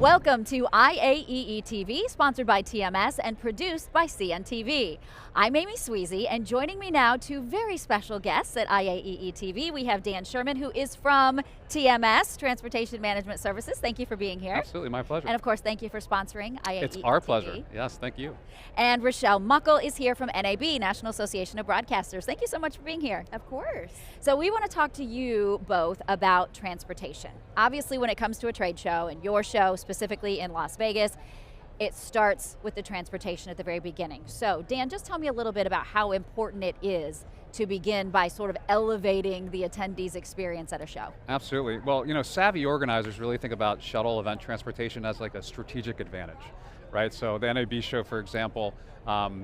Welcome to IAEE TV, sponsored by TMS and produced by CNTV. I'm Amy Sweezy, and joining me now two very special guests at IAEE TV. We have Dan Sherman, who is from TMS, Transportation Management Services. Thank you for being here. Absolutely, my pleasure. And of course, thank you for sponsoring IAEE It's our TV. pleasure, yes, thank you. And Rochelle Muckle is here from NAB, National Association of Broadcasters. Thank you so much for being here. Of course. So we want to talk to you both about transportation. Obviously, when it comes to a trade show, and your show specifically in Las Vegas, it starts with the transportation at the very beginning. So Dan, just tell me a little bit about how important it is to begin by sort of elevating the attendees' experience at a show. Absolutely. Well, savvy organizers really think about shuttle event transportation as like a strategic advantage, right? So the NAB show, for example, their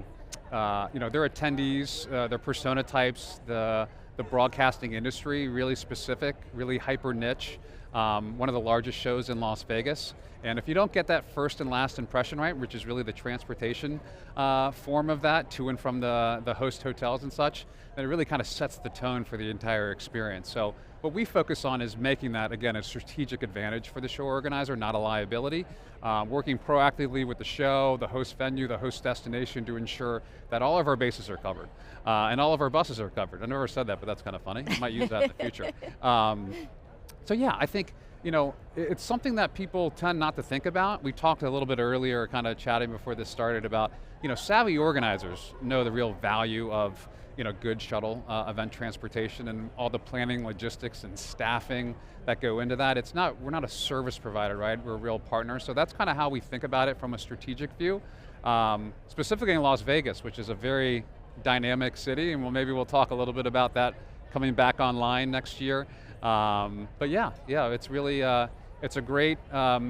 attendees, their persona types, the broadcasting industry, really specific, really hyper niche. One of the largest shows in Las Vegas. And if you don't get that first and last impression right, which is really the transportation form of that, to and from the host hotels and such, then it really kind of sets the tone for the entire experience. So what we focus on is making that, again, a strategic advantage for the show organizer, not a liability. Working proactively with the show, the host venue, the host destination to ensure that all of our bases are covered. And all of our buses are covered. I never said that, but that's kind of funny. I might use that in the future. So yeah, I think it's something that people tend not to think about. We talked a little bit earlier, kind of chatting before this started, about savvy organizers know the real value of good shuttle event transportation and all the planning, logistics, and staffing that go into that. We're not a service provider, right? We're a real partner. So that's kind of how we think about it from a strategic view. Specifically in Las Vegas, which is a very dynamic city, and maybe we'll talk a little bit about that coming back online next year. But yeah, it's really, it's a great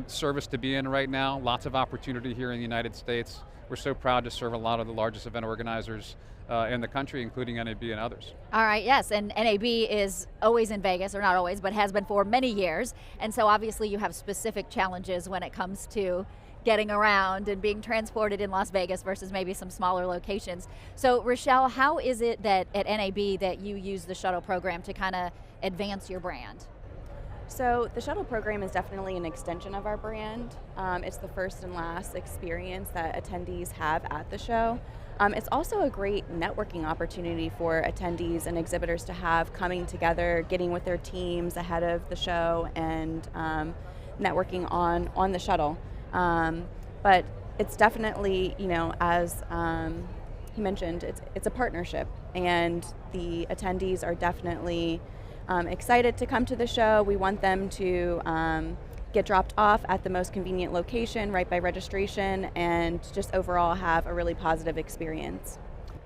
service to be in right now. Lots of opportunity here in the United States. We're so proud to serve a lot of the largest event organizers in the country, including NAB and others. All right, yes, and NAB is always in Vegas, or not always, but has been for many years. And so obviously you have specific challenges when it comes to getting around and being transported in Las Vegas versus maybe some smaller locations. So Rochelle, how is it that at NAB that you use the shuttle program to kind of advance your brand? So the shuttle program is definitely an extension of our brand. It's the first and last experience that attendees have at the show. It's also a great networking opportunity for attendees and exhibitors to have coming together, getting with their teams ahead of the show, and networking on the shuttle. But it's definitely, as he mentioned, it's a partnership, and the attendees are definitely excited to come to the show. We want them to get dropped off at the most convenient location, right by registration, and just overall have a really positive experience.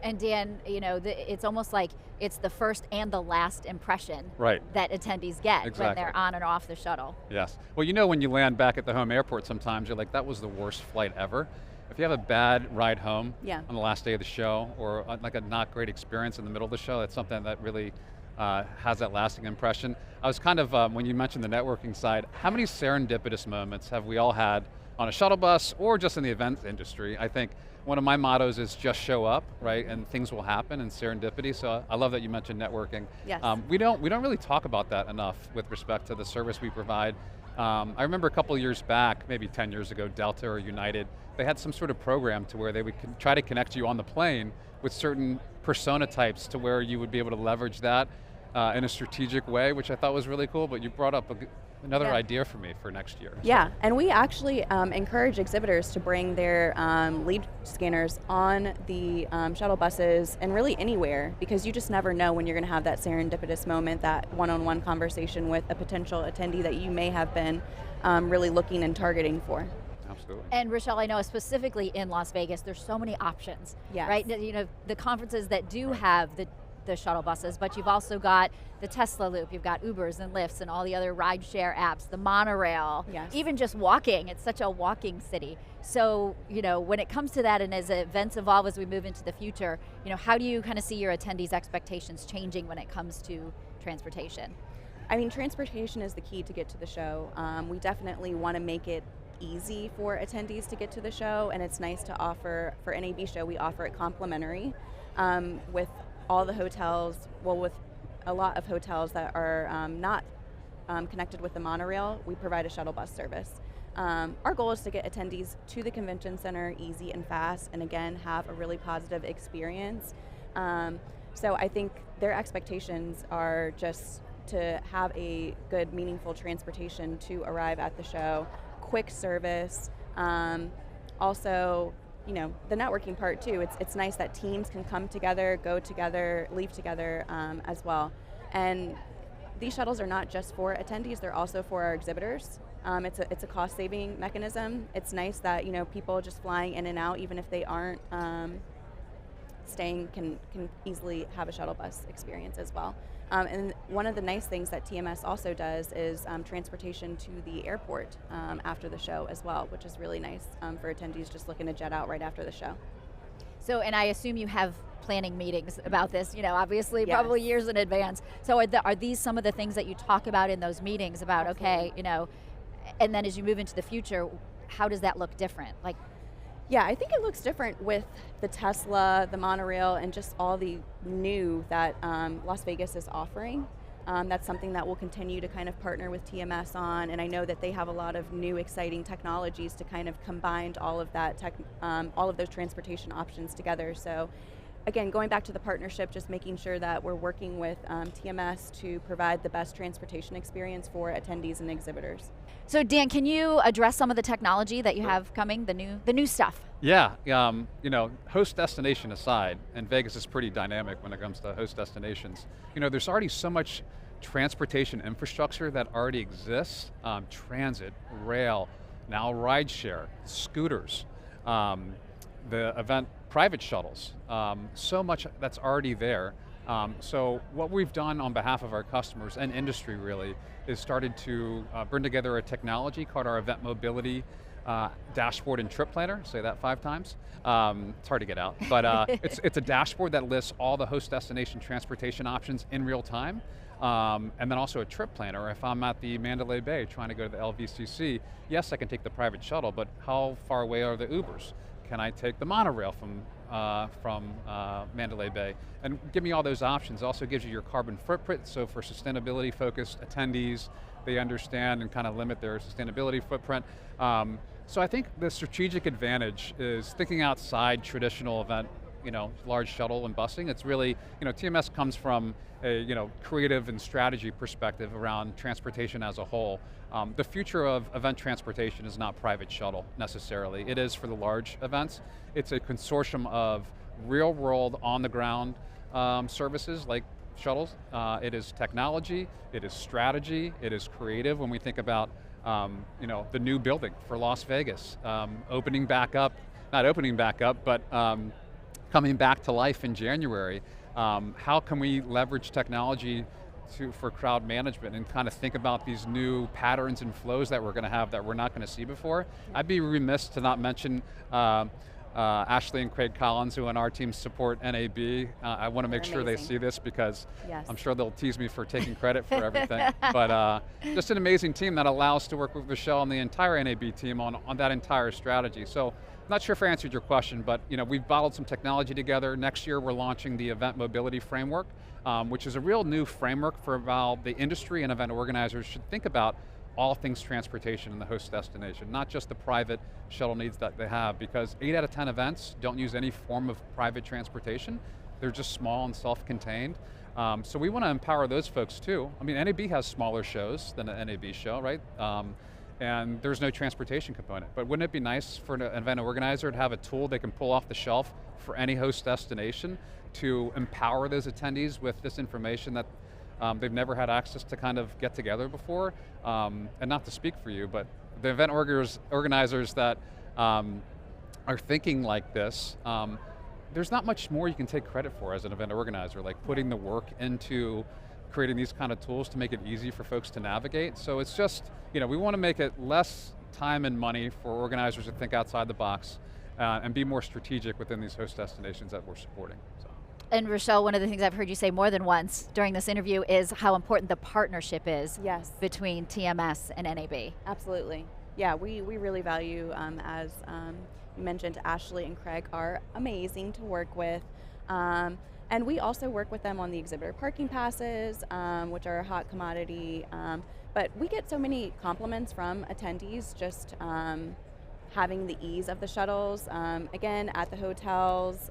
And Dan, it's almost like it's the first and the last impression that attendees get when they're on and off the shuttle. Yes. Well, when you land back at the home airport, sometimes you're like, that was the worst flight ever. If you have a bad ride home on the last day of the show, or like a not great experience in the middle of the show, that's something that really has that lasting impression. I was kind of, when you mentioned the networking side, how many serendipitous moments have we all had on a shuttle bus or just in the event industry? I think one of my mottos is just show up, right, and things will happen, and serendipity. So I love that you mentioned networking. Yes. We don't really talk about that enough with respect to the service we provide. I remember a couple of years back, maybe 10 years ago, Delta or United, they had some sort of program to where they would try to connect you on the plane with certain persona types to where you would be able to leverage that in a strategic way, which I thought was really cool. But you brought up another idea for me for next year. Yeah, and we actually encourage exhibitors to bring their lead scanners on the shuttle buses and really anywhere, because you just never know when you're going to have that serendipitous moment, that one-on-one conversation with a potential attendee that you may have been really looking and targeting for. Absolutely. And Rochelle, I know specifically in Las Vegas, there's so many options, right? The conferences that do have the shuttle buses, but you've also got the Tesla Loop, you've got Ubers and Lyfts and all the other rideshare apps, the monorail, even just walking. It's such a walking city. So, when it comes to that, and as events evolve as we move into the future, how do you kind of see your attendees' expectations changing when it comes to transportation? I mean, transportation is the key to get to the show. We definitely want to make it easy for attendees to get to the show, and it's nice to offer, for NAB show, we offer it complimentary with all the hotels, with a lot of hotels that are not connected with the monorail, we provide a shuttle bus service. Our goal is to get attendees to the convention center easy and fast, and again, have a really positive experience. So I think their expectations are just to have a good, meaningful transportation to arrive at the show, quick service, also, you know, the networking part too. It's nice that teams can come together, go together, leave together as well. And these shuttles are not just for attendees, they're also for our exhibitors. It's a cost-saving mechanism. It's nice that, you know, people just flying in and out, even if they aren't staying, can easily have a shuttle bus experience as well. And one of the nice things that TMS also does is transportation to the airport after the show as well, which is really nice for attendees just looking to jet out right after the show. So, and I assume you have planning meetings about this, you know, obviously Yes. probably years in advance. So are these some of the things that you talk about in those meetings about, Absolutely. okay, you know, and then as you move into the future, how does that look different? Like, Yeah, I think it looks different with the Tesla, the monorail, and just all the new that Las Vegas is offering. That's something that we'll continue to kind of partner with TMS on, and I know that they have a lot of new exciting technologies to kind of combine all of that all of those transportation options together. So again, going back to the partnership, just making sure that we're working with TMS to provide the best transportation experience for attendees and exhibitors. so Dan, can you address some of the technology that you have coming, the new stuff? Yeah, you know, host destination aside, and Vegas is pretty dynamic when it comes to host destinations. You know, there's already so much transportation infrastructure that already exists, transit, rail, now rideshare, scooters, the event private shuttles, so much that's already there. So what we've done on behalf of our customers and industry really is started to bring together a technology called our event mobility dashboard and trip planner, say that 5 times. It's hard to get out, but it's a dashboard that lists all the host destination transportation options in real time. And then also a trip planner. If I'm at the Mandalay Bay trying to go to the LVCC, yes, I can take the private shuttle, but how far away are the Ubers? Can I take the monorail from Mandalay Bay? And give me all those options. It also gives you your carbon footprint, so for sustainability focused attendees, they understand and kind of limit their sustainability footprint. So I think the strategic advantage is thinking outside traditional event, you know, large shuttle and busing. It's really, you know, TMS comes from a, you know, creative and strategy perspective around transportation as a whole. The future of event transportation is not private shuttle necessarily. It is for the large events. It's a consortium of real world on the ground services like shuttles. It is technology, it is strategy, it is creative when we think about you know, the new building for Las Vegas, opening back up, not opening back up, but coming back to life in January. How can we leverage technology for crowd management and kind of think about these new patterns and flows that we're going to have that we're not going to see before? I'd be remiss to not mention Ashley and Craig Collins, who on our team support NAB. I want to make sure they see this because Yes. I'm sure they'll tease me for taking credit for everything. But just an amazing team that allows us to work with Michelle and the entire NAB team on that entire strategy. So I'm not sure if I answered your question, but you know, we've bottled some technology together. Next year we're launching the Event Mobility Framework, which is a real new framework for how the industry and event organizers should think about all things transportation in the host destination, not just the private shuttle needs that they have, because 8 out of 10 events don't use any form of private transportation. They're just small and self-contained. So we want to empower those folks too. I mean, NAB has smaller shows than an NAB show, right? And there's no transportation component. But wouldn't it be nice for an event organizer to have a tool they can pull off the shelf for any host destination to empower those attendees with this information that they've never had access to kind of get together before? And not to speak for you, but the event organizers that are thinking like this, there's not much more you can take credit for as an event organizer, like putting the work into creating these kind of tools to make it easy for folks to navigate. So it's just, you know, we want to make it less time and money for organizers to think outside the box and be more strategic within these host destinations that we're supporting. So. And Rochelle, one of the things I've heard you say more than once during this interview is how important the partnership is Yes. between TMS and NAB. Absolutely. Yeah, we really value, as you mentioned, Ashley and Craig are amazing to work with. And we also work with them on the exhibitor parking passes, which are a hot commodity. But we get so many compliments from attendees just having the ease of the shuttles. Again, at the hotels,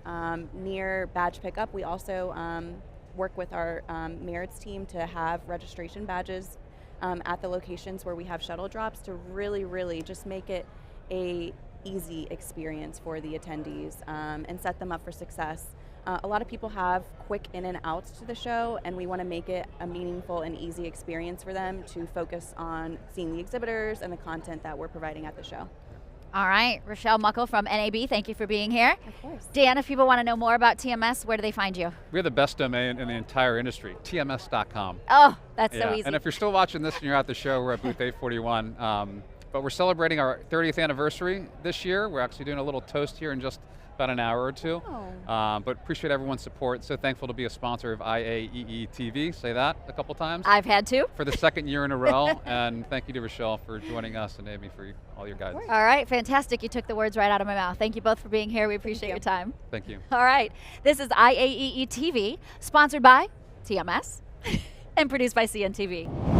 near badge pickup, we also work with our merits team to have registration badges at the locations where we have shuttle drops to really just make it a easy experience for the attendees and set them up for success. A lot of people have quick in and outs to the show, and we want to make it a meaningful and easy experience for them to focus on seeing the exhibitors and the content that we're providing at the show. All right, Rochelle Muckle from NAB, thank you for being here. Of course. Dan, if people want to know more about TMS, where do they find you? We have the best domain in the entire industry, tms.com. Oh, that's so easy. And if you're still watching this and you're at the show, we're at booth 841. But we're celebrating our 30th anniversary this year. We're actually doing a little toast here in just about an hour or two. Oh. But appreciate everyone's support. So thankful to be a sponsor of IAEE TV. Say that a couple times. I've had to. For the second year in a row. And thank you to Rochelle for joining us and Amy for all your guidance. All right, fantastic. You took the words right out of my mouth. Thank you both for being here. We appreciate your time. Thank you. All right, this is IAEE TV, sponsored by TMS and produced by CNTV.